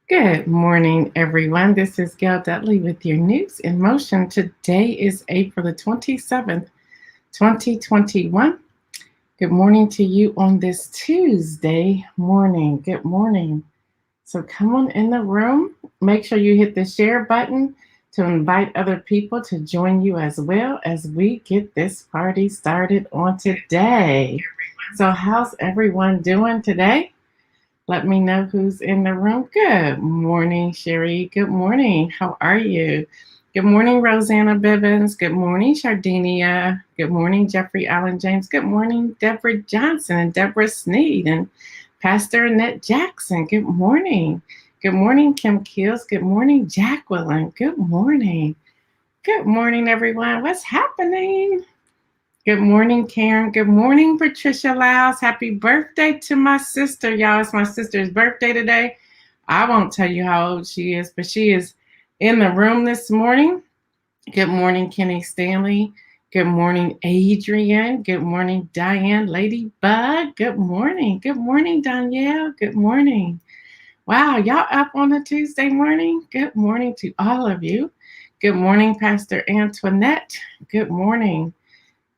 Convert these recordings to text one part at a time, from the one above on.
Good morning, everyone. This is Gail Dudley with your news in motion. Today is April the 27th, 2021. Good morning to you on this Tuesday morning. Good morning. So come on in the room. Make sure you hit the share button to invite other people to join you as well as we get this party started on today. So, how's everyone doing today? Let me know who's in the room. Good morning, Sherry. Good morning. How are you? Good morning, Rosanna Bivens. Good morning, Shardinia. Good morning, Jeffrey Allen James. Good morning, Deborah Johnson and Deborah Sneed and Pastor Annette Jackson. Good morning. Good morning, Kim Keels. Good morning, Jacqueline. Good morning. Good morning, everyone. What's happening? Good morning, Karen. Good morning, Patricia Lyles. Happy birthday to my sister, y'all. It's my sister's birthday today. I won't tell you how old she is, but she is in the room this morning. Good morning, Kenny Stanley. Good morning, Adrian. Good morning, Diane Ladybug. Good morning. Good morning, Danielle. Good morning. Wow, y'all up on a Tuesday morning? Good morning to all of you. Good morning, Pastor Antoinette. Good morning.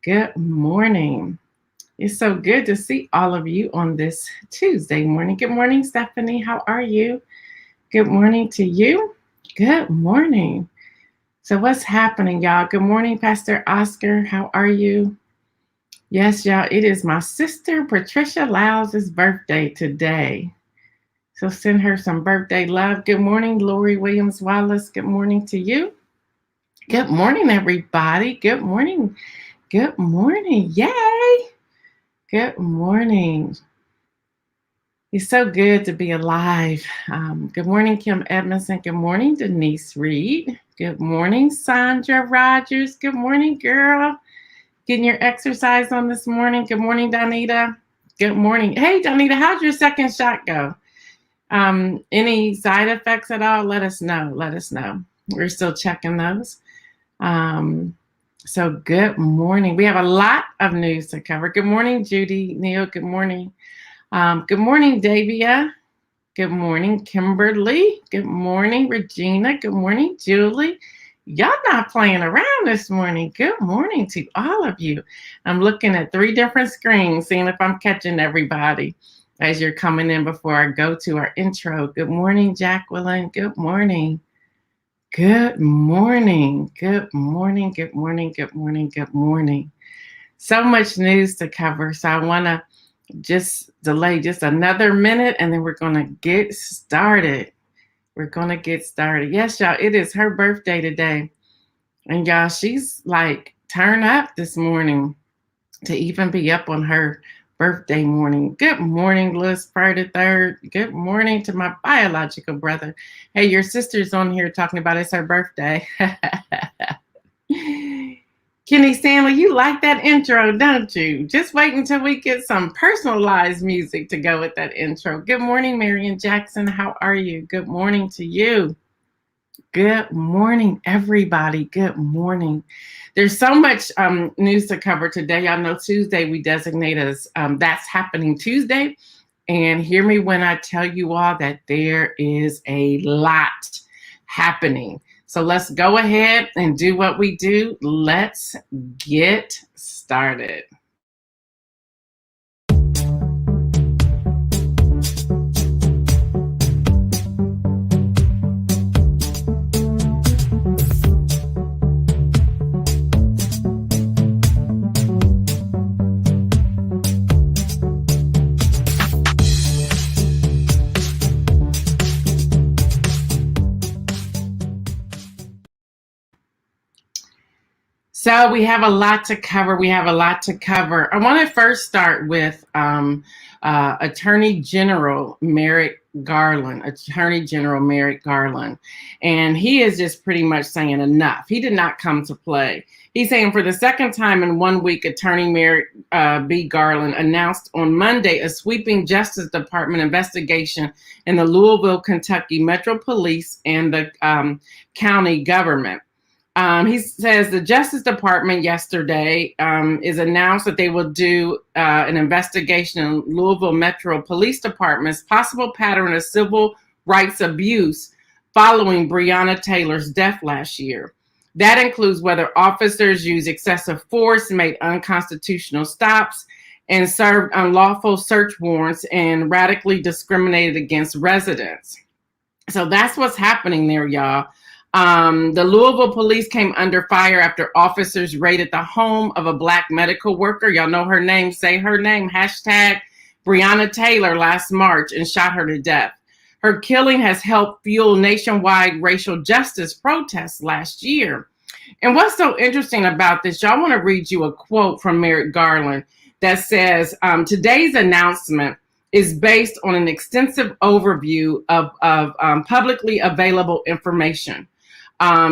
Good morning. It's so good to see all of you on this Tuesday morning. Good morning, Stephanie. How are you? Good morning to you. Good morning. So, what's happening, y'all? Good morning, Pastor Oscar. How are you? Yes, y'all, it is my sister Patricia Lyles' birthday today. So, send her some birthday love. Good morning, Lori Williams Wallace. Good morning to you. Good morning, everybody. Good morning. Good morning. Yay. Good morning. It's so good to be alive. Good morning, Kim Edmondson. Good morning, Denise Reed. Good morning, Sandra Rogers. Good morning, girl. Getting your exercise on this morning. Good morning, Donita. Good morning. Hey, Donita, how'd your second shot go? Any side effects at all? Let us know. Let us know. We're still checking those. So good morning. We have a lot of news to cover. Good morning, Judy, Neil. Good morning. Good morning, Davia. Good morning, Kimberly. Good morning, Regina. Good morning, Julie. Y'all not playing around this morning. Good morning to all of you. I'm looking at 3 different screens, seeing if I'm catching everybody as you're coming in before I go to our intro. Good morning, Jacqueline. Good morning. Good morning. Good morning. Good morning. Good morning. Good morning. So much news to cover. So I want to just delay just another minute and then we're going to get started. We're going to get started. Yes, y'all, it is her birthday today. And y'all, she's like turn up this morning to even be up on her birthday morning. Good morning, Liz Fur the third. Good morning to my biological brother. Hey, your sister's on here talking about it's her birthday. Kenny Stanley, you like that intro, don't you? Just wait until we get some personalized music to go with that intro. Good morning, Marion Jackson. How are you? Good morning to you. Good morning, everybody. Good morning. There's so much news to cover today. Y'all know Tuesday we designate as That's Happening Tuesday. And hear me when I tell you all that there is a lot happening. So let's go ahead and do what we do. Let's get started. So we have a lot to cover. I want to first start with Attorney General Merrick Garland. And he is just pretty much saying enough. He did not come to play. He's saying for the second time in 1 week, Attorney Merrick B. Garland announced on Monday a sweeping Justice Department investigation in the Louisville, Kentucky Metro Police and the county government. He says the Justice Department yesterday is announced that they will do an investigation in Louisville Metro Police Department's possible pattern of civil rights abuse following Breonna Taylor's death last year. That includes whether officers used excessive force, made unconstitutional stops, and served unlawful search warrants and radically discriminated against residents. So that's what's happening there, y'all. The Louisville police came under fire after officers raided the home of a Black medical worker. Y'all know her name. Say her name. Hashtag Breonna Taylor last March, and shot her to death. Her killing has helped fuel nationwide racial justice protests last year. And what's so interesting about this, y'all, I want to read you a quote from Merrick Garland that says, today's announcement is based on an extensive overview of publicly available information.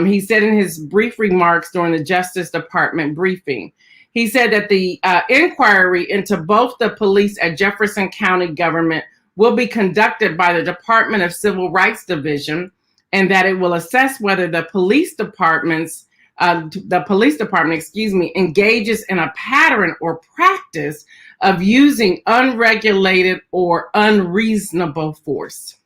He said in his brief remarks during the Justice Department briefing, he said that the inquiry into both the police at Jefferson County government will be conducted by the Department of Civil Rights Division, and that it will assess whether the police department, engages in a pattern or practice of using unregulated or unreasonable force.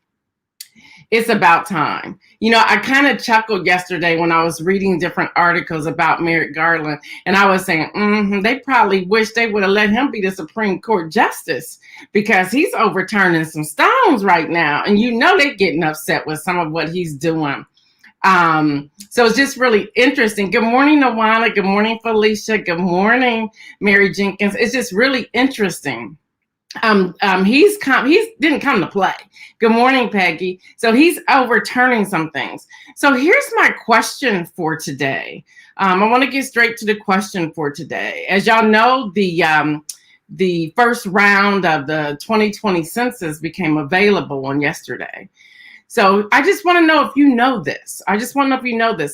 It's about time. You know, I kind of chuckled yesterday when I was reading different articles about Merrick Garland, and I was saying, they probably wish they would have let him be the Supreme Court justice, because he's overturning some stones right now. And you know they're getting upset with some of what he's doing. So it's just really interesting. Good morning, Nawana. Good morning, Felicia. Good morning, Mary Jenkins. It's just really interesting. He didn't come to play. Good morning, Peggy. So he's overturning some things. So here's my question for today. I want to get straight to the question for today. As y'all know, the first round of the 2020 census became available on yesterday. So I just want to know if you know this.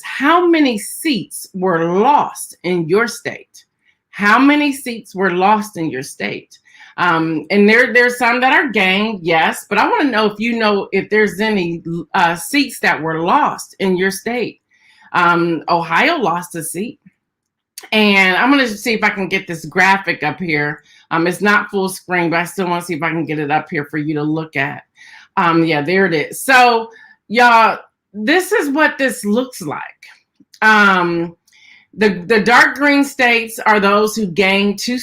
How many seats were lost in your state? How many seats were lost in your state? And there's some that are gained, yes, but I want to know if there's any seats that were lost in your state. Ohio lost a seat. And I'm going to see if I can get this graphic up here. It's not full screen, but I still want to see if I can get it up here for you to look at. Yeah, there it is. So, y'all, this is what this looks like. The dark green states are those who gained two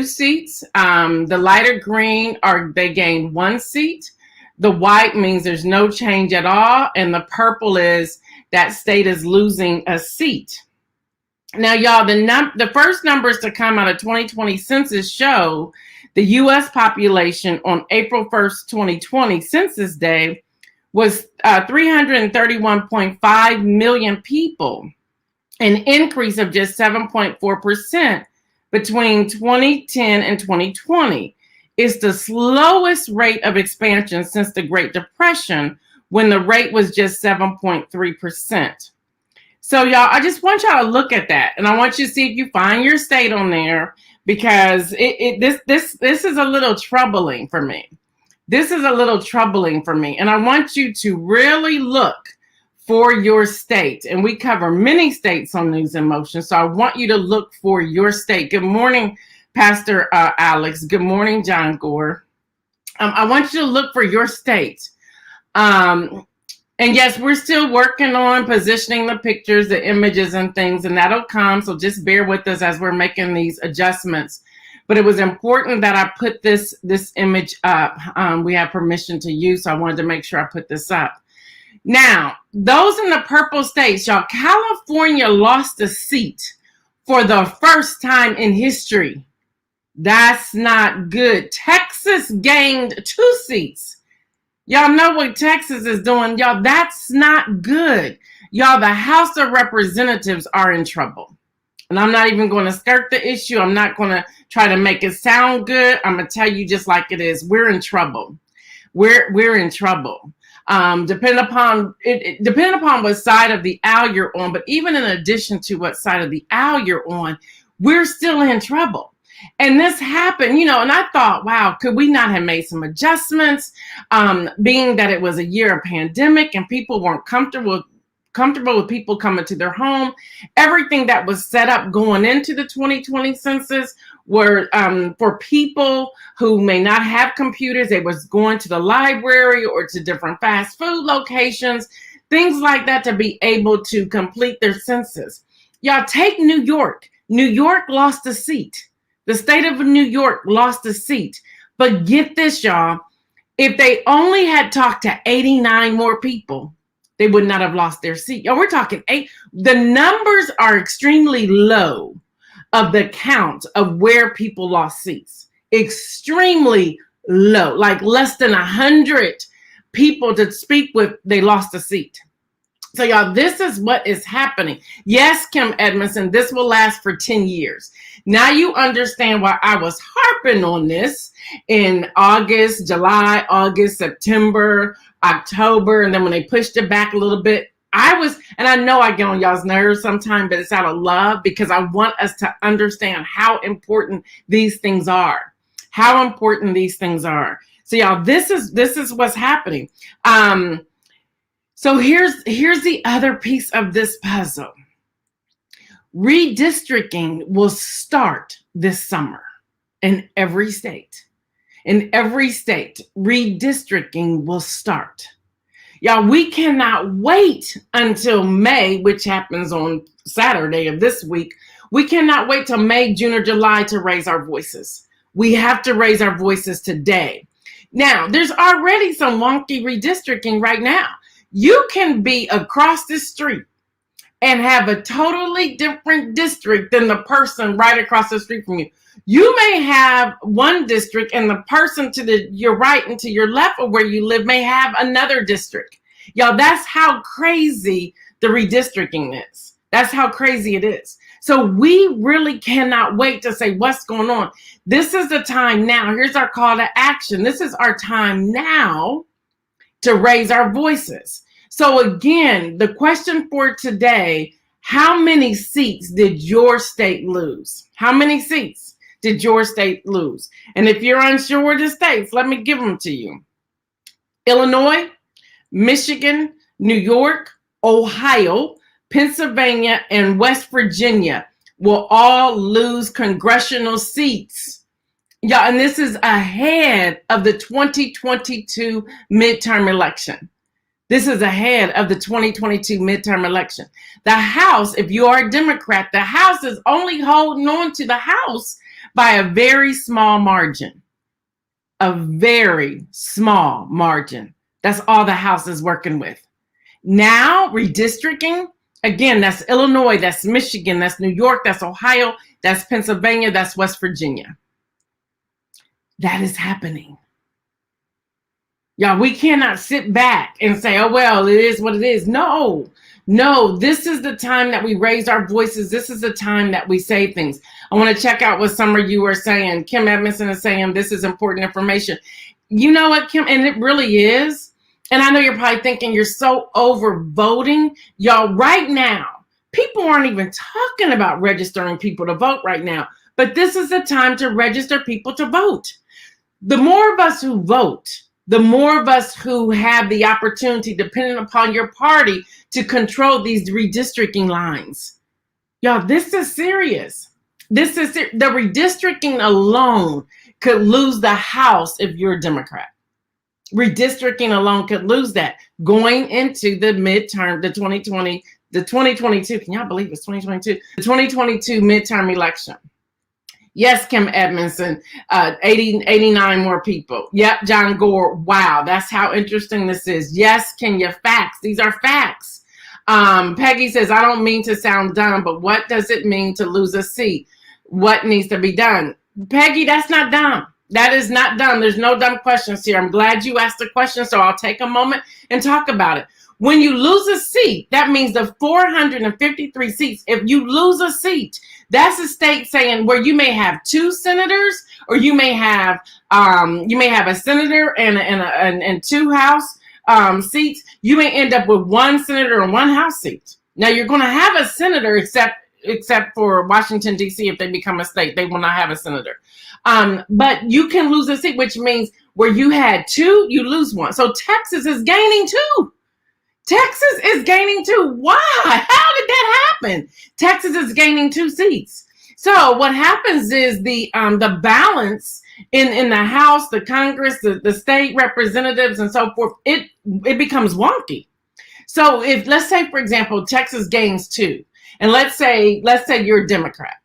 seats. The lighter green they gained 1 seat. The white means there's no change at all, and the purple is that state is losing a seat. Now, y'all, the first numbers to come out of 2020 census show the U.S. population on April 1st, 2020, Census Day, was 331.5 million people, an increase of just 7.4% between 2010 and 2020. It's the slowest rate of expansion since the Great Depression, when the rate was just 7.3%. So, y'all, I just want y'all to look at that, and I want you to see if you find your state on there, because this is a little troubling for me. This is a little troubling for me, and I want you to really look for your state. And we cover many states on News in Motion, so I want you to look for your state. Good morning, Pastor Alex. Good morning, John Gore. I want you to look for your state. And yes, we're still working on positioning the pictures, the images and things, and that'll come. So just bear with us as we're making these adjustments. But it was important that I put this image up. We have permission to use, so I wanted to make sure I put this up. Now, those in the purple states, y'all, California lost a seat for the first time in history. That's not good. Texas gained 2 seats. Y'all know what Texas is doing. Y'all, that's not good. Y'all, the House of Representatives are in trouble. And I'm not even going to skirt the issue. I'm not going to try to make it sound good. I'm going to tell you just like it is. We're in trouble. We're in trouble. Depending upon what side of the aisle you're on, but even in addition to what side of the aisle you're on, we're still in trouble. And this happened, and I thought, wow, could we not have made some adjustments, being that it was a year of pandemic and people weren't comfortable comfortable with people coming to their home. Everything that was set up going into the 2020 census were for people who may not have computers. They was going to the library or to different fast food locations, things like that, to be able to complete their census. Y'all, take New York. New York lost a seat. The state of New York lost a seat. But get this, y'all. If they only had talked to 89 more people, they would not have lost their seat. Y'all, we're talking 8. The numbers are extremely low of the count of where people lost seats. Extremely low, like less than 100 people to speak with, they lost a seat. So y'all, this is what is happening. Yes, Kim Edmondson, this will last for 10 years. Now you understand why I was harping on this in August, July, August, September, October, and then when they pushed it back a little bit, and I know I get on y'all's nerves sometimes, but it's out of love because I want us to understand how important these things are. How important these things are. So y'all, this is what's happening. So here's the other piece of this puzzle. Redistricting will start this summer in every state. In every state, redistricting will start. Y'all, we cannot wait until May, which happens on Saturday of this week. We cannot wait till May, June, or July to raise our voices. We have to raise our voices today. Now, there's already some wonky redistricting right now. You can be across the street and have a totally different district than the person right across the street from you. You may have one district and the person to your right and to your left of where you live may have another district. Y'all, that's how crazy the redistricting is. That's how crazy it is. So we really cannot wait to say what's going on. This is the time now. Here's our call to action. This is our time now to raise our voices. So again, the question for today, how many seats did your state lose? How many seats did your state lose? And if you're unsure of the states, let me give them to you. Illinois, Michigan, New York, Ohio, Pennsylvania, and West Virginia will all lose congressional seats. Yeah, and this is ahead of the 2022 midterm election. This is ahead of the 2022 midterm election. The House, if you are a Democrat, the House is only holding on to the House by a very small margin. A very small margin. That's all the House is working with. Now, redistricting, again, that's Illinois, that's Michigan, that's New York, that's Ohio, that's Pennsylvania, that's West Virginia. That is happening. Y'all, we cannot sit back and say, oh, well, it is what it is. No, this is the time that we raise our voices. This is the time that we say things. I want to check out what some of you are saying. Kim Edmondson is saying this is important information. You know what, Kim? And it really is. And I know you're probably thinking you're so over voting. Y'all, right now, people aren't even talking about registering people to vote right now. But this is the time to register people to vote. The more of us who vote, the more of us who have the opportunity, depending upon your party, to control these redistricting lines. Y'all, this is serious. The redistricting alone could lose the House if you're a Democrat. Redistricting alone could lose that going into the midterm, the 2022, can y'all believe it's 2022? The 2022 midterm election. Yes, Kim Edmondson, 89 more people. Yep, John Gore. Wow, that's how interesting this is. Yes, Kenya, facts. These are facts. Peggy says, I don't mean to sound dumb, but what does it mean to lose a seat? What needs to be done? Peggy, that's not dumb. That is not dumb. There's no dumb questions here. I'm glad you asked the question, so I'll take a moment and talk about it. When you lose a seat, that means the 453 seats. If you lose a seat, that's a state saying where you may have 2 senators, or you may have a senator and 2 House seats. You may end up with 1 senator and 1 House seat. Now you're going to have a senator, except for Washington D.C. If they become a state, they will not have a senator. But you can lose a seat, which means where you had 2, you lose 1. So Texas is gaining 2. Texas is gaining 2. Why? How did that happen? Texas is gaining 2 seats. So what happens is the balance in the House, the Congress, the state representatives, and so forth, it becomes wonky. So if, let's say, for example, Texas gains 2, and let's say you're a Democrat.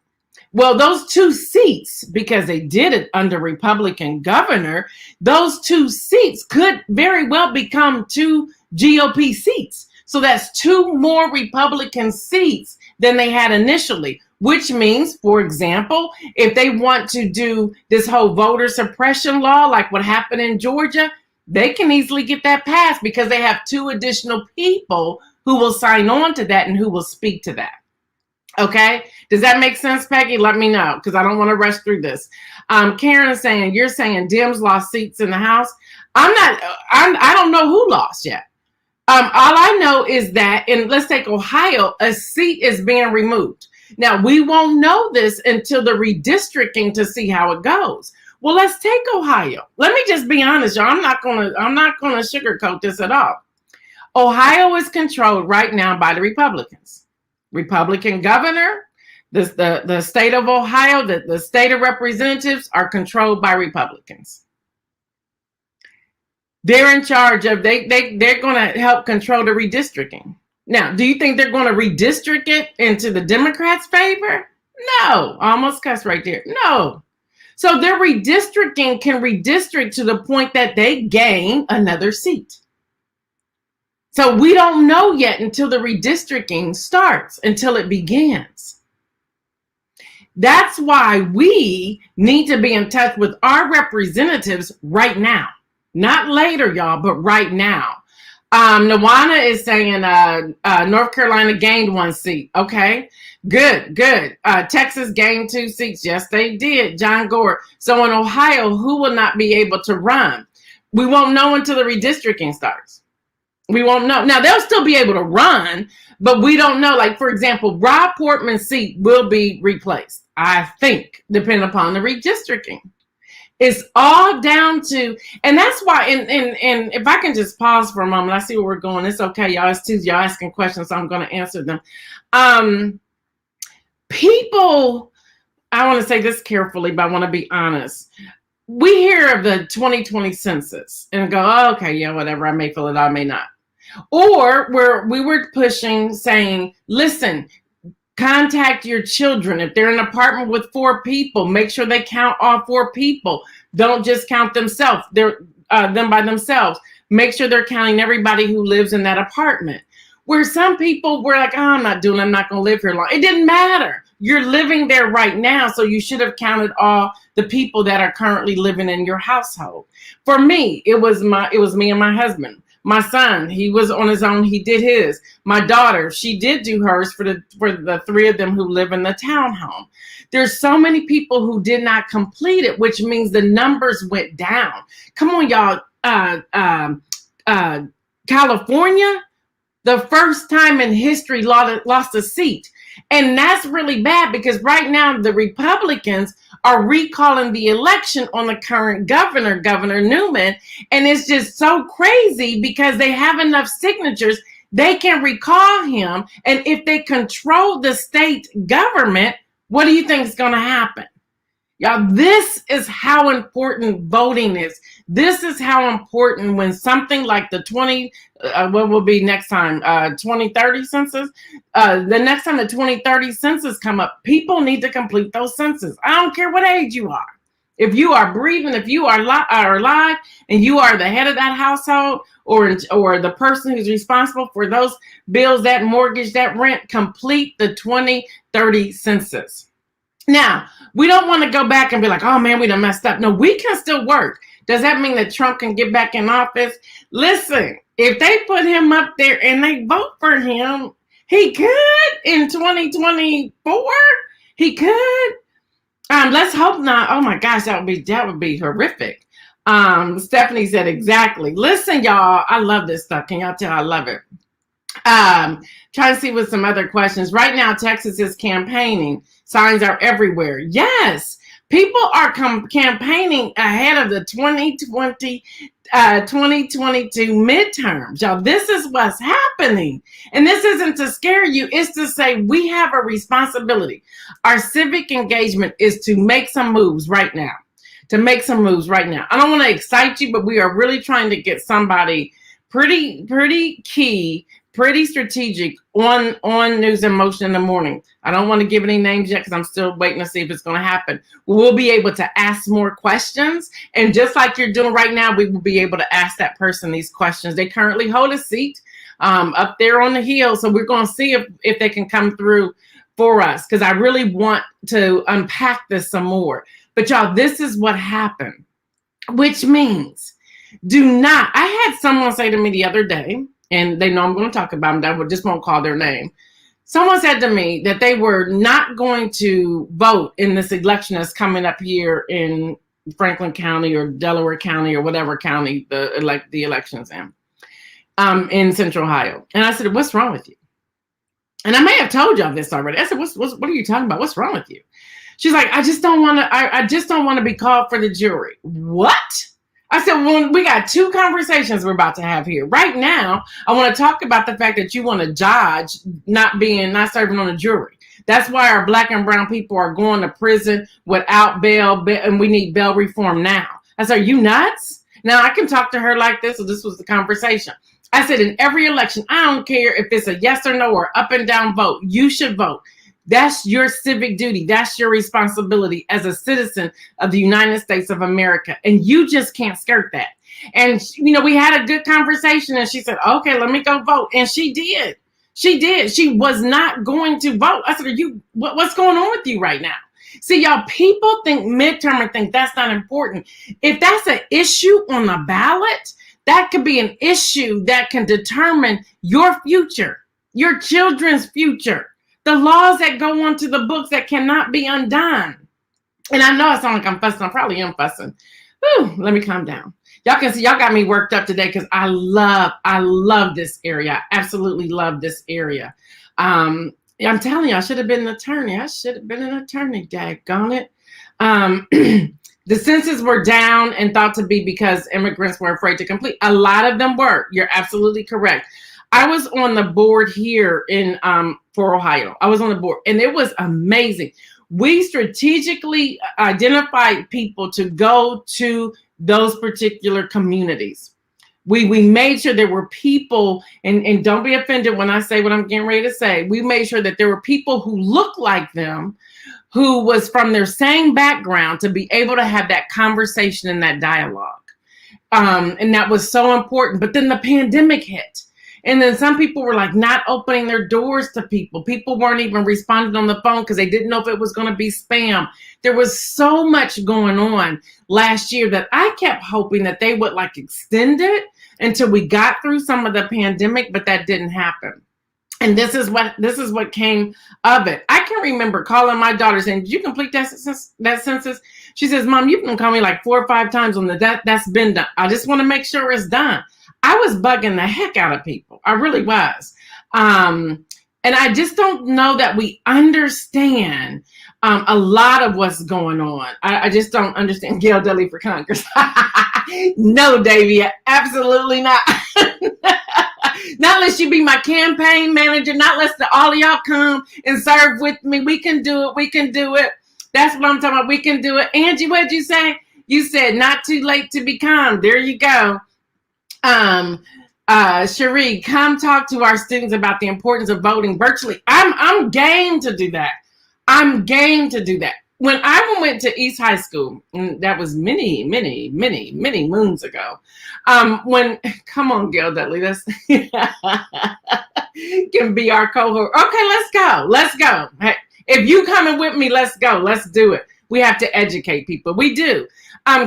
Well, those 2 seats, because they did it under Republican governor, those 2 seats could very well become 2 GOP seats. So that's 2 more Republican seats than they had initially, which means, for example, if they want to do this whole voter suppression law, like what happened in Georgia, they can easily get that passed because they have 2 additional people who will sign on to that and who will speak to that. Okay, does that make sense, Peggy? Let me know, because I don't want to rush through this. Karen is saying, you're saying Dems lost seats in the House. I don't know who lost yet. All I know is that in, let's take Ohio, a seat is being removed. Now, we won't know this until the redistricting to see how it goes. Well, let's take Ohio. Let me just be honest, y'all. I'm not gonna sugarcoat this at all. Ohio is controlled right now by the Republicans. Republican governor, the state of Ohio, the state of representatives are controlled by Republicans. They're in charge of, they're going to help control the redistricting. Now, do you think they're going to redistrict it into the Democrats' favor? No, I almost cussed right there. No. So their redistricting can redistrict to the point that they gain another seat. So we don't know yet until the redistricting starts, until it begins. That's why we need to be in touch with our representatives right now. Not later, y'all, but right now. Nawana is saying North Carolina gained 1 seat. Okay, good. Texas gained 2 seats. Yes, they did. John Gore. So in Ohio, who will not be able to run? We won't know until the redistricting starts. We won't know. Now, they'll still be able to run, but we don't know. Like, for example, Rob Portman's seat will be replaced, I think, depending upon the redistricting. It's all down to, and that's why, and if I can just pause for a moment, I see where we're going. It's okay, y'all. It's Tuesday, y'all asking questions, so I'm going to answer them. People, I want to say this carefully, but I want to be honest. We hear of the 2020 census and go, oh, okay, yeah, whatever. I may feel it, I may not. Or where we were pushing, saying, listen, contact your children. If they're in an apartment with 4 people, make sure they count all 4 people. Don't just count them by themselves. Make sure they're counting everybody who lives in that apartment. Where some people were like, oh, I'm not going to live here long. It didn't matter. You're living there right now, so you should have counted all the people that are currently living in your household. For me, it was me and my husband. My son, he was on his own. He did his. My daughter, she did do hers for the 3 of them who live in the townhome. There's so many people who did not complete it, which means the numbers went down. Come on, y'all. California, the first time in history, lost a seat. And that's really bad because right now the Republicans are recalling the election on the current governor, Governor Newman. And it's just so crazy because they have enough signatures, they can recall him. And if they control the state government, what do you think is going to happen? Y'all, this is how important voting is. This is how important when something like the 2030 census, the next time the 2030 census come up, people need to complete those census. I don't care what age you are. If you are breathing, if you are alive and you are the head of that household or the person who's responsible for those bills, that mortgage, that rent, complete the 2030 census. Now, we don't want to go back and be like, oh man, we done messed up. No, we can still work. Does that mean that Trump can get back in office? Listen, if they put him up there and they vote for him, he could in 2024. He could. Let's hope not. Oh my gosh, that would be horrific. Stephanie said exactly. Listen, y'all, I love this stuff. Can y'all tell I love it? Trying to see with some other questions. Right now, Texas is campaigning. Signs are everywhere. Yes. People are campaigning ahead of the 2022 midterms. Y'all, this is what's happening. And this isn't to scare you. It's to say we have a responsibility. Our civic engagement is to make some moves right now. I don't want to excite you, but we are really trying to get somebody pretty key, pretty strategic on News in Motion in the morning. I don't want to give any names yet because I'm still waiting to see if it's going to happen. We'll be able to ask more questions. And just like you're doing right now, we will be able to ask that person these questions. They currently hold a seat up there on the hill. So we're going to see if they can come through for us, because I really want to unpack this some more. But y'all, this is what happened, which means I had someone say to me the other day, and they know I'm going to talk about them, I just won't call their name. Someone said to me that they were not going to vote in this election that's coming up here in Franklin County or Delaware County or whatever county the election's in Central Ohio. And I said, what's wrong with you? And I may have told y'all this already. I said, what are you talking about? What's wrong with you? She's like, I just don't want to be called for the jury. What? I said, well, we got two conversations we're about to have here. Right now, I want to talk about the fact that you want to judge not serving on a jury. That's why our Black and brown people are going to prison without bail, and we need bail reform now. I said, are you nuts? Now, I can talk to her like this, so this was the conversation. I said, in every election, I don't care if it's a yes or no or up and down vote, you should vote. That's your civic duty. That's your responsibility as a citizen of the United States of America. And you just can't skirt that. And, we had a good conversation, and she said, okay, let me go vote. And she did. She was not going to vote. I said, what's going on with you right now? See, y'all, people think midterm and think that's not important. If that's an issue on the ballot, that could be an issue that can determine your future, your children's future, the laws that go onto the books that cannot be undone. And I know it sounds like I'm fussing. I probably am fussing. Whew, let me calm down. Y'all can see, y'all got me worked up today because I love this area. I absolutely love this area. I'm telling you, I should have been an attorney. Daggone it. The census were down and thought to be because immigrants were afraid to complete. A lot of them were. You're absolutely correct. I was on the board here for Ohio. I was on the board, and it was amazing. We strategically identified people to go to those particular communities. We made sure there were people, and don't be offended when I say what I'm getting ready to say. We made sure that there were people who looked like them, who was from their same background, to be able to have that conversation and that dialogue. And that was so important. But then the pandemic hit. And then some people were like not opening their doors to people. People weren't even responding on the phone because they didn't know if it was going to be spam. There was so much going on last year that I kept hoping that they would extend it until we got through some of the pandemic, but that didn't happen. And this is what came of it. I can remember calling my daughter saying, "Did you complete that census?" She says, "Mom, you've been calling me 4 or 5 times on that's been done. I just want to make sure it's done." I was bugging the heck out of people. I really was. And I just don't know that we understand a lot of what's going on. I just don't understand. Gail Dudley for Congress. No, Davey, absolutely not. Not unless you be my campaign manager, not unless all of y'all come and serve with me. We can do it. That's what I'm talking about. We can do it. Angie, what did you say? You said not too late to be calm. There you go. Cherie, come talk to our students about the importance of voting virtually. I'm game to do that. When I went to East High School, and that was many moons ago. Come on, Gail Dudley, that's can be our cohort. Okay, let's go. Hey, if you coming with me, let's go. Let's do it. We have to educate people. We do.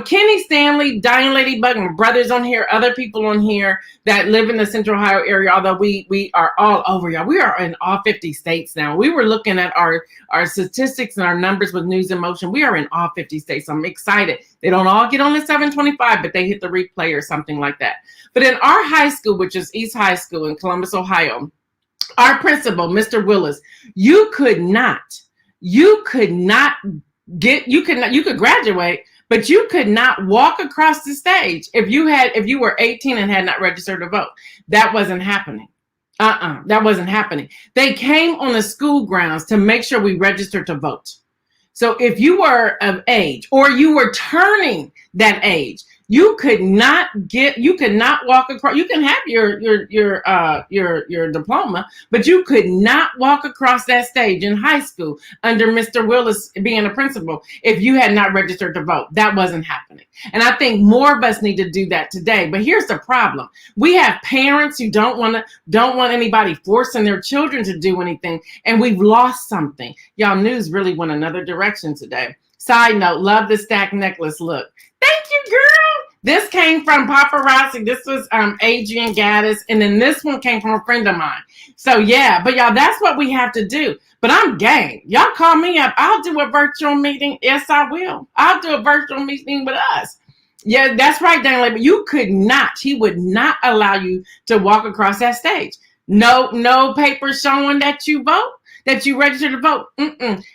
Kenny Stanley, Dying Ladybug, and brothers on here, other people on here that live in the Central Ohio area, although we are all over, y'all. We are in all 50 states now. We were looking at our statistics and our numbers with News in Motion. We are in all 50 states. I'm excited. They don't all get on the 725, but they hit the replay or something like that. But in our high school, which is East High School in Columbus, Ohio, our principal, Mr. Willis, you could not you could graduate, but you could not walk across the stage if you were 18 and had not registered to vote. That wasn't happening. That wasn't happening. They came on the school grounds to make sure we registered to vote. So if you were of age or you were turning that age, you could not walk across. You can have your diploma, but you could not walk across that stage in high school under Mr. Willis being a principal if you had not registered to vote. That wasn't happening. And I think more of us need to do that today. But here's the problem. We have parents who don't want anybody forcing their children to do anything, and we've lost something. Y'all, news really went another direction today. Side note, love the stacked necklace look. Thank you, girl. This came from Paparazzi. This was Adrian Gaddis. And then this one came from a friend of mine. So yeah, but y'all, that's what we have to do. But I'm game. Y'all call me up. I'll do a virtual meeting. Yes, I will. I'll do a virtual meeting with us. Yeah, that's right, Daniel. But you could not. He would not allow you to walk across that stage. No papers showing that you vote, that you registered to vote.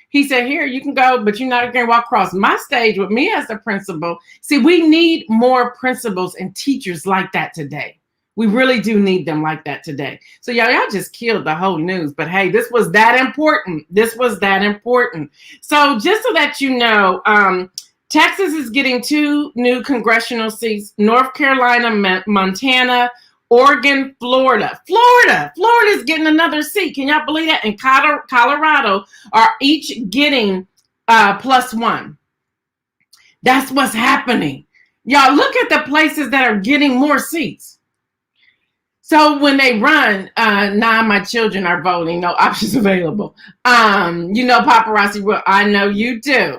He said, here, you can go, but you're not going to walk across my stage with me as the principal. See, we need more principals and teachers like that today. We really do need them like that today. So y'all just killed the whole news. But hey, this was that important. This was that important. So just so that you know, Texas is getting 2 new congressional seats. North Carolina, Montana, Oregon, Florida is getting another seat. Can y'all believe that? And Colorado are each getting +1. That's what's happening. Y'all look at the places that are getting more seats. So when they run, now my children are voting, no options available. You know, Paparazzi, well, I know you do.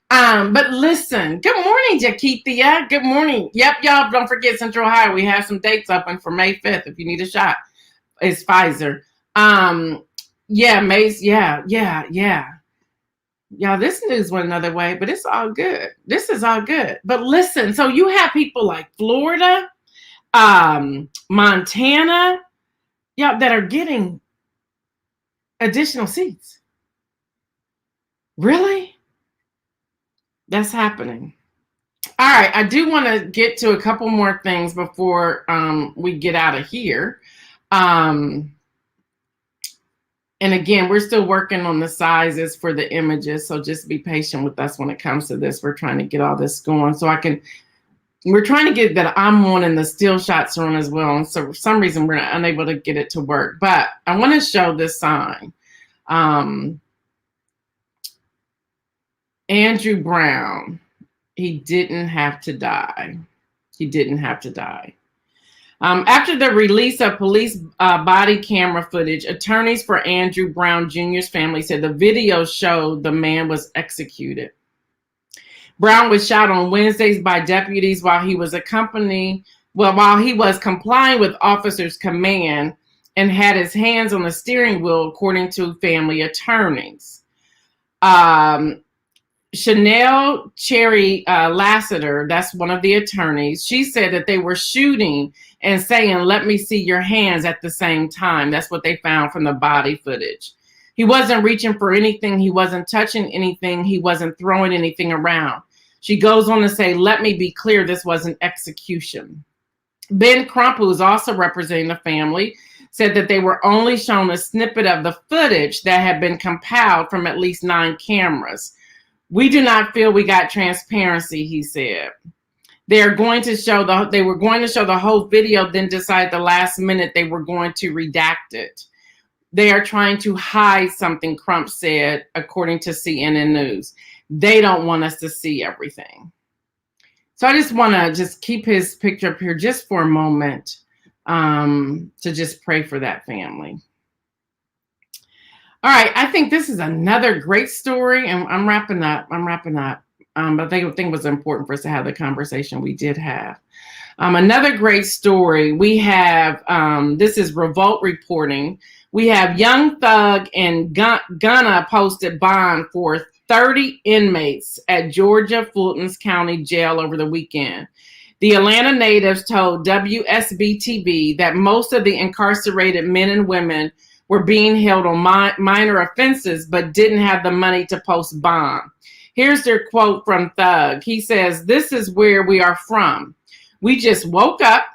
But listen, good morning, Jakeithia. Good morning. Yep, y'all, don't forget Central Ohio. We have some dates open for May 5th if you need a shot. It's Pfizer. Yeah, Mace, yeah. Y'all, this news went another way, but it's all good. This is all good. But listen, so you have people like Florida, Montana, y'all, that are getting additional seats. Really? That's happening. All right, I do want to get to a couple more things before we get out of here. And again, we're still working on the sizes for the images, so just be patient with us when it comes to this. We're trying to get all this going so we're trying to get that I'm on and the still shots are on as well. And so for some reason, we're unable to get it to work. But I want to show this sign. Andrew Brown, he didn't have to die. He didn't have to die. After the release of police body camera footage, attorneys for Andrew Brown Jr.'s family said the video showed the man was executed. Brown was shot on Wednesdays by deputies while he was complying with officers' command and had his hands on the steering wheel, according to family attorneys. Chanel Cherry Lassiter, that's one of the attorneys, she said that they were shooting and saying, "Let me see your hands," at the same time. That's what they found from the body footage. He wasn't reaching for anything. He wasn't touching anything. He wasn't throwing anything around. She goes on to say, "Let me be clear, this wasn't execution." Ben Crump, who is also representing the family, said that they were only shown a snippet of the footage that had been compiled from at least 9 cameras. "We do not feel we got transparency," he said. They were going to show the whole video, then decide at the last minute they were going to redact it. "They are trying to hide something," Crump said, according to CNN News. "They don't want us to see everything." So I just want to just keep his picture up here just for a moment to just pray for that family. All right, I think this is another great story, and I'm wrapping up. But I think it was important for us to have the conversation we did have. Another great story we have, this is Revolt reporting. We have Young Thug and Gunna posted bond for 30 inmates at Georgia Fulton County Jail over the weekend. The Atlanta natives told WSB-TV that most of the incarcerated men and women were being held on minor offenses, but didn't have the money to post bond. Here's their quote from Thug. He says, "This is where we are from. We just woke up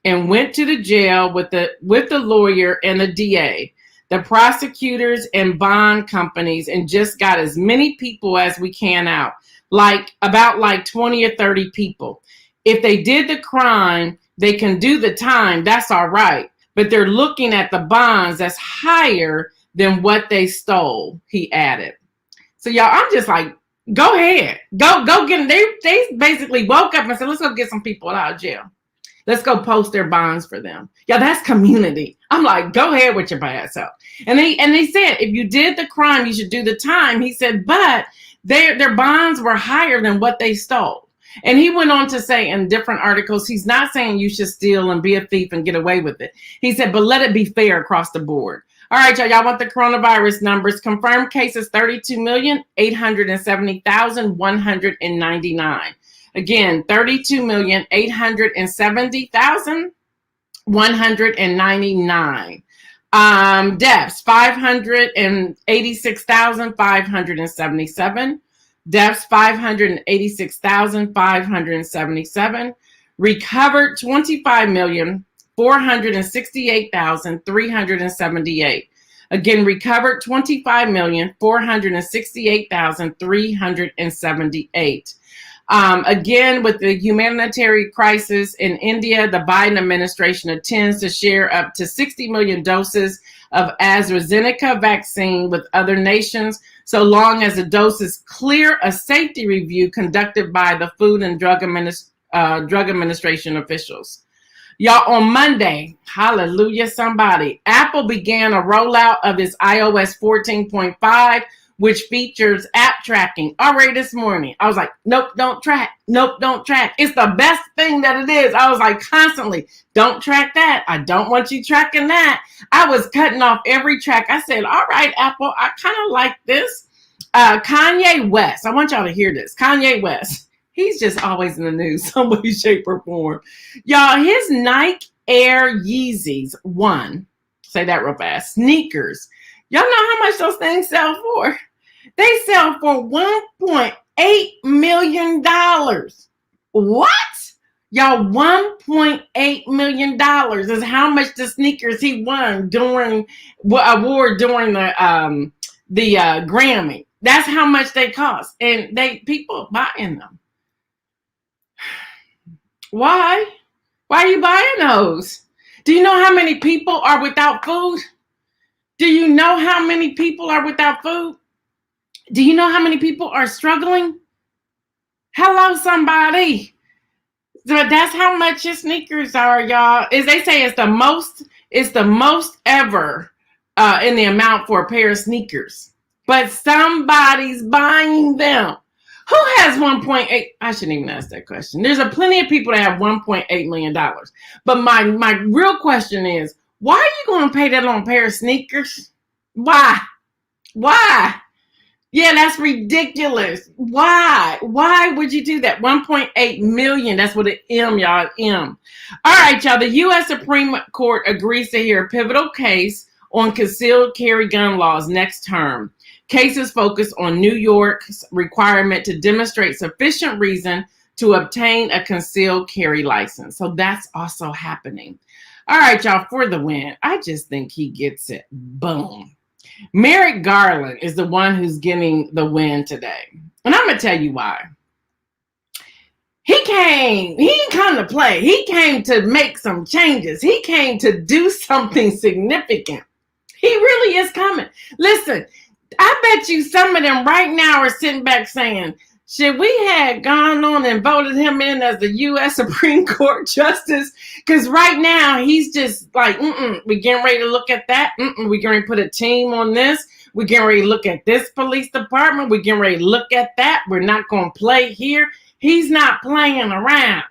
and went to the jail with the lawyer and the DA, the prosecutors and bond companies, and just got as many people as we can out, about 20 or 30 people. If they did the crime, they can do the time. That's all right. But they're looking at the bonds that's higher than what they stole," he added. So y'all, I'm just like, go ahead. Go get them. They basically woke up and said, let's go get some people out of jail. Let's go post their bonds for them. Yeah, that's community. I'm like, go ahead with your bad self. And they said, if you did the crime, you should do the time. He said, but their bonds were higher than what they stole. And he went on to say in different articles, he's not saying you should steal and be a thief and get away with it. He said, but let it be fair across the board. All right, y'all want the coronavirus numbers. Confirmed cases, 32,870,199. Again, 32,870,199. Deaths, 586,577. Deaths, 586,577. Recovered, 25,468,378. Again, recovered 25,468,378. Again, with the humanitarian crisis in India, the Biden administration intends to share up to 60 million doses of AstraZeneca vaccine with other nations, so long as the doses clear a safety review conducted by the Food and Drug Administration officials. Y'all, on Monday, hallelujah, somebody, Apple began a rollout of its iOS 14.5, which features app tracking. Already this morning, I was like, nope, don't track. Nope, don't track. It's the best thing that it is. I was like, constantly, don't track that. I don't want you tracking that. I was cutting off every track. I said, all right, Apple, I kind of like this. Kanye West, I want y'all to hear this. Kanye West, he's just always in the news, some way, shape, or form. Y'all, his Nike Air Yeezys say that real fast, sneakers. Y'all know how much those things sell for? They sell for $1.8 million. What? Y'all, $1.8 million is how much the sneakers he won during the Grammy. That's how much they cost. And people buying them. Why? Why are you buying those? Do you know how many people are without food? Do you know how many people are without food? Do you know how many people are struggling? Hello, somebody. So that's how much your sneakers are, y'all. As they say, it's the most ever in the amount for a pair of sneakers. But somebody's buying them. Who has 1.8? I shouldn't even ask that question. There's plenty of people that have $1.8 million. But my real question is, why are you going to pay that on a pair of sneakers? Why? Yeah, that's ridiculous. Why? Why would you do that? 1.8 million. That's what an M, y'all. M. All right, y'all. The U.S. Supreme Court agrees to hear a pivotal case on concealed carry gun laws next term. Cases focus on New York's requirement to demonstrate sufficient reason to obtain a concealed carry license. So that's also happening. All right, y'all, for the win. I just think he gets it. Boom. Merrick Garland is the one who's getting the win today. And I'm going to tell you why. He didn't come to play. He came to make some changes. He came to do something significant. He really is coming. Listen, I bet you some of them right now are sitting back saying, should we have gone on and voted him in as the U.S. Supreme Court Justice? Because right now he's just like, we're getting ready to look at that. We're going to put a team on this. We're getting ready to look at this police department. We're getting ready to look at that. We're not going to play here. He's not playing around.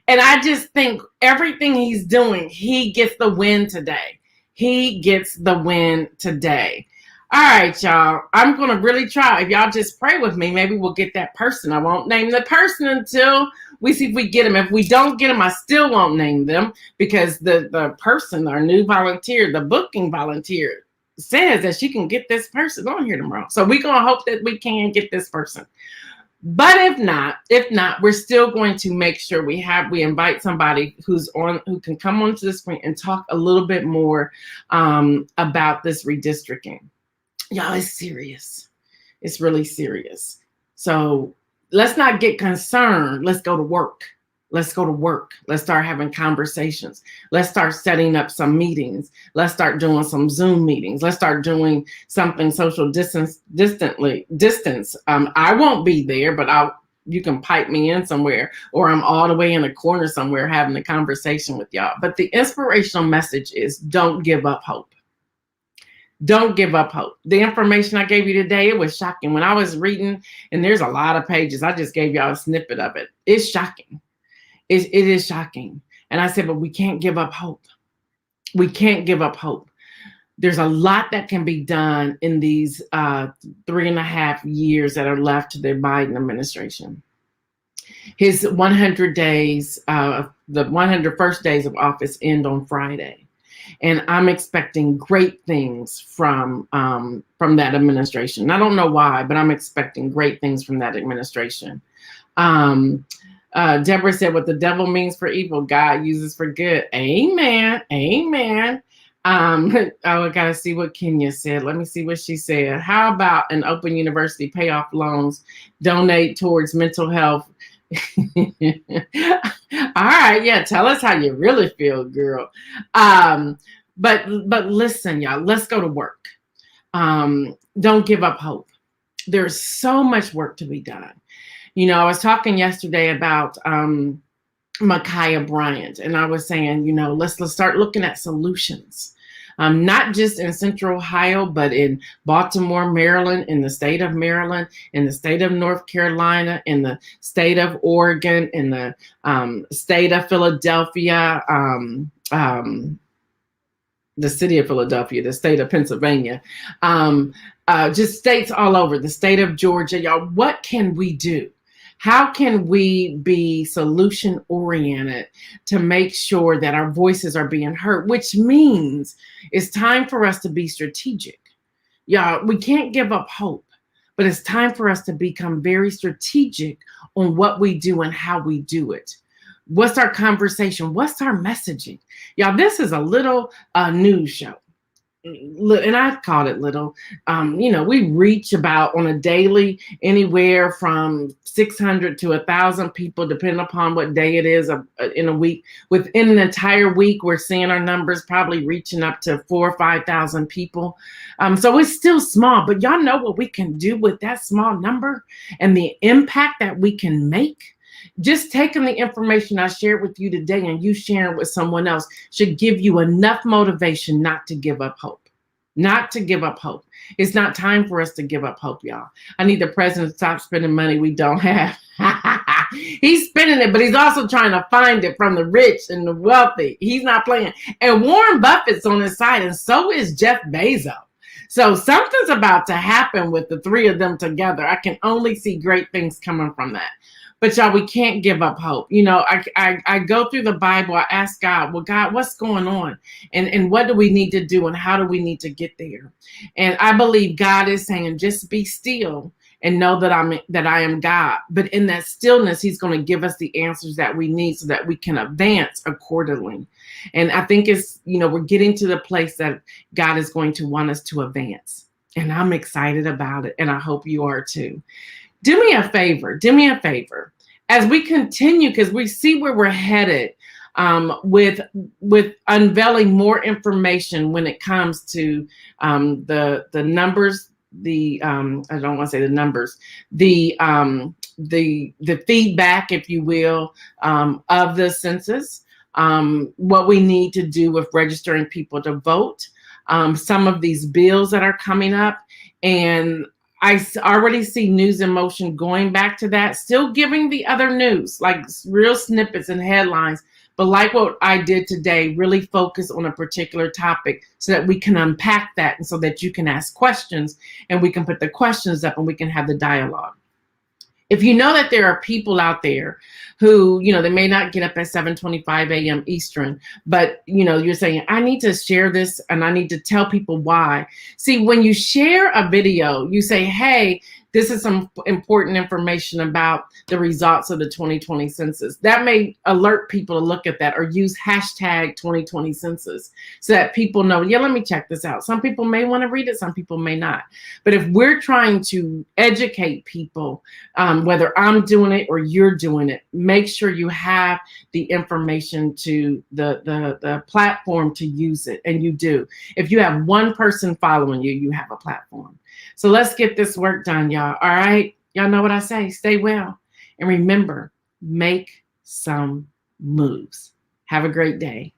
And I just think everything he's doing, he gets the win today. He gets the win today. All right, y'all. I'm going to really try. If y'all just pray with me, maybe we'll get that person. I won't name the person until we see if we get him. If we don't get him, I still won't name them because the person, our new volunteer, the booking volunteer, says that she can get this person on here tomorrow. So we're going to hope that we can get this person. But if not, we're still going to make sure we invite somebody who can come onto the screen and talk a little bit more about this redistricting. Y'all, it's serious. It's really serious. So let's not get concerned. Let's go to work. Let's go to work. Let's start having conversations. Let's start setting up some meetings. Let's start doing some Zoom meetings. Let's start doing something social distance. I won't be there, but you can pipe me in somewhere, or I'm all the way in a corner somewhere having a conversation with y'all. But the inspirational message is don't give up hope. Don't give up hope. The information I gave you today, it was shocking. When I was reading, and there's a lot of pages, I just gave y'all a snippet of it. It's shocking. It is shocking. And I said, but we can't give up hope. We can't give up hope. There's a lot that can be done in these 3.5 years that are left to the Biden administration. His 100 days, the 101st days of office end on Friday. And I'm expecting great things from that administration. I don't know why, but I'm expecting great things from that administration. Deborah said, what the devil means for evil, God uses for good. Amen. Amen. I gotta see what Kenya said. Let me see what she said. How about an open university, pay off loans, donate towards mental health? All right, yeah, tell us how you really feel, girl. But listen, y'all, let's go to work. Don't give up hope. There's so much work to be done. You know, I was talking yesterday about Micaiah Bryant, and I was saying, you know, let's start looking at solutions. Not just in Central Ohio, but in Baltimore, Maryland, in the state of Maryland, in the state of North Carolina, in the state of Oregon, in the state of Philadelphia, the city of Philadelphia, the state of Pennsylvania, just states all over, the state of Georgia. Y'all, what can we do? How can we be solution oriented to make sure that our voices are being heard, which means it's time for us to be strategic. Y'all, we can't give up hope, but it's time for us to become very strategic on what we do and how we do it. What's our conversation? What's our messaging? Y'all, this is a little news show. And I called it little. You know, we reach about on a daily anywhere from 600 to 1,000 people, depending upon what day it is in a week. Within an entire week, we're seeing our numbers probably reaching up to 4,000 or 5,000 people. So it's still small, but y'all know what we can do with that small number and the impact that we can make. Just taking the information I shared with you today and you sharing it with someone else should give you enough motivation not to give up hope. Not to give up hope. It's not time for us to give up hope, y'all. I need the president to stop spending money we don't have. He's spending it, but he's also trying to find it from the rich and the wealthy. He's not playing. And Warren Buffett's on his side, and so is Jeff Bezos. So something's about to happen with the three of them together. I can only see great things coming from that. But y'all, we can't give up hope. You know, I go through the Bible. I ask God, well, God, what's going on? And what do we need to do? And how do we need to get there? And I believe God is saying, just be still and know that I am God. But in that stillness, he's going to give us the answers that we need so that we can advance accordingly. And I think it's, you know, we're getting to the place that God is going to want us to advance. And I'm excited about it. And I hope you are too. Do me a favor, as we continue, because we see where we're headed with unveiling more information when it comes to the numbers, I don't want to say the numbers, the feedback, if you will, of the census, what we need to do with registering people to vote, some of these bills that are coming up, and I already see News in Motion going back to that, still giving the other news, like real snippets and headlines, but like what I did today, really focus on a particular topic so that we can unpack that and so that you can ask questions and we can put the questions up and we can have the dialogue. If you know that there are people out there who, they may not get up at 7:25 a.m. Eastern, but, you're saying, I need to share this and I need to tell people why. See, when you share a video, you say, hey, this is some important information about the results of the 2020 census. That may alert people to look at that, or use hashtag 2020 census so that people know, yeah, let me check this out. Some people may want to read it, some people may not. But if we're trying to educate people, whether I'm doing it or you're doing it, make sure you have the information to the platform to use it. And you do. If you have one person following you, you have a platform. So let's get this work done, y'all. All right. Y'all know what I say. Stay well. And remember, make some moves. Have a great day.